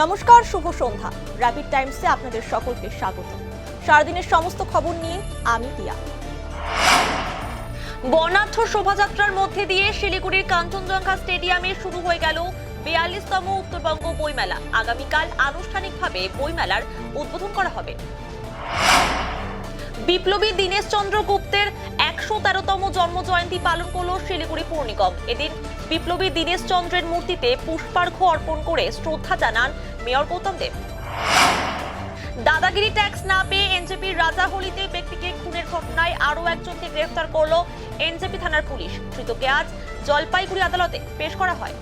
নমস্কার, শুভ সন্ধ্যা। র্যাপিড টাইমসে আপনাদের সকলকে স্বাগত। সারাদিনের সমস্ত খবর নিয়ে আমি টিয়া। বর্ণাঢ্য শোভাযাত্রার মধ্যে দিয়ে শিলিগুড়ির কাঞ্চনজঙ্ঘা স্টেডিয়ামে শুরু হয়ে গেল 42তম উত্তরবঙ্গ বইমেলা। আগামীকাল আনুষ্ঠানিকভাবে বইমেলার উদ্বোধন করা হবে। বিপ্লবী দীনেশ চন্দ্র গুপ্তের 113তম জন্মজয়ন্তী পালন করল শিলিগুড়ি পৌর নিগম। এদিন বিপ্লবী দীনেশ চন্দ্রের মূর্তিতে পুষ্পার্ঘ্য অর্পণ করে শ্রদ্ধা জানান মেয়র গৌতম দেব। দাদাগিরি ট্যাক্স না পেয়ে এনজেপির রাজাহলিতে ব্যক্তিকে খুনের ঘটনায় আরও একজনকে গ্রেফতার করল এনজেপি থানার পুলিশ। ধৃতকে আজ জলপাইগুড়ি আদালতে পেশ করা হয়।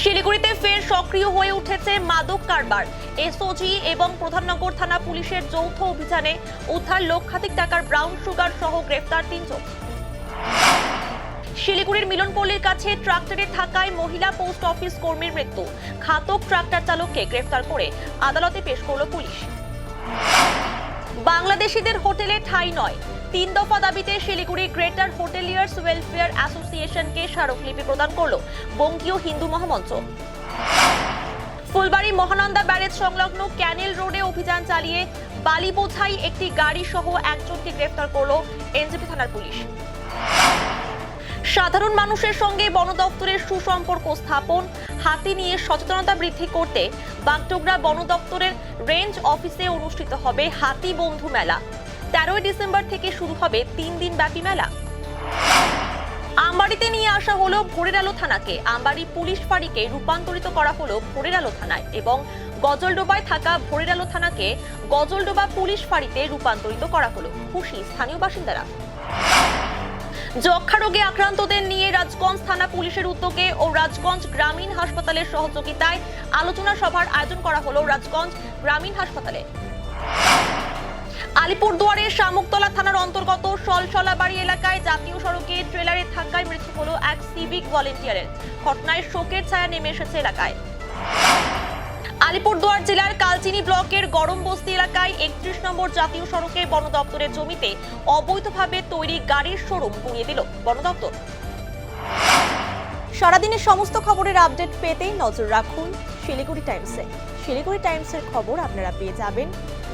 শিলিগুড়িতে ফের সক্রিয় হয়ে উঠেছে মাদক কারবার। এসওজি এবং প্রধাননগর থানা পুলিশের যৌথ অভিযানে উদ্ধার লক্ষাধিক টাকার ব্রাউন সুগার সহ গ্রেফতার 3 জন। শিলিগুড়ির মিলনপল্লীর কাছে ট্রাক্টরে থাকায় মহিলা পোস্ট অফিস কর্মীর মৃত্যু। ঘাতক ট্রাক্টর চালককে গ্রেফতার করে আদালতে পেশ করল পুলিশ। বাংলাদেশিদের হোটেলে ঠাঁই নয়, 3 দফা দাবিতে শিলিগুড়ি গ্রেটার হোটেলিয়ার্স ওয়েলফেয়ার অ্যাসোসিয়েশনকে স্মারকলিপি প্রদান করল বঙ্গীয় হিন্দু মহামঞ্চ। ফুলবাড়ি মহানন্দা ব্যারেজ সংলগ্ন ক্যানেল রোডে অভিযান চালিয়ে বালি বোঝাই একটি গাড়ি সহ একজনকে গ্রেফতার করল এনজেপি থানার পুলিশ। সাধারণ মানুষের সঙ্গে বন দপ্তরের সুসম্পর্ক স্থাপন, হাতি নিয়ে সচেতনতা বৃদ্ধি করতে বাগডোগরা বন দপ্তরের রেঞ্জ অফিসে অনুষ্ঠিত হবে হাতি বন্ধু মেলা। 13 ডিসেম্বর থেকে শুরু হবে 3 দিন ব্যাপী মেলা। আমবাড়িতে নিয়ে আসা হলো ভোরের আলো থানাকে। আমবাড়ি পুলিশ ফাঁড়িকে রূপান্তরিত করা হলো ভোরের আলো থানায় এবং গজলডোবায় থাকা ভোরের আলো থানাকে গজলডোবা পুলিশ ফাঁড়িতে রূপান্তরিত করা হলো। খুশি স্থানীয় বাসিন্দারা। যক্ষা রোগে আক্রান্তদের নিয়ে রাজগঞ্জ থানা পুলিশের উদ্যোগে ও রাজগঞ্জ গ্রামীণ হাসপাতালের সহযোগিতায় আলোচনা সভার আয়োজন করা হলো রাজগঞ্জ গ্রামীণ হাসপাতালে। আলিপুরদুয়ারের শামুকতলা থানার অন্তর্গত সলসলাবাড়ি এলাকায় জাতীয় সড়কে ট্রেলারে ধাক্কায় মৃত্যু হলো এক সিভিক ভলেন্টিয়ারের। ঘটনায় শোকের ছায়া নেমে এসেছে এলাকায়। আলিপুরদুয়ার জেলার কালচিনি ব্লকের গরম বস্তি এলাকায় 31 নম্বর জাতীয় সড়কে বন দপ্তরের জমিতে অবৈধভাবে তৈরি গাড়ির শোরুম গুঁড়িয়ে দিল বন দপ্তর। সারাদিনের সমস্ত খবরের আপডেট পেতে নজর রাখুন শিলিগুড়ি টাইমসে। শিলিগুড়ি টাইমসের খবর আপনারা পেয়ে যাবেন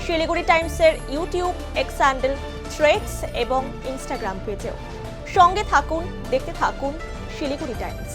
শিলিগুড়ি টাইমসের ইউটিউব, এক্স হ্যান্ডেল, থ্রেডস এবং ইনস্টাগ্রাম পেজেও। সঙ্গে থাকুন, দেখতে থাকুন শিলিগুড়ি টাইমস।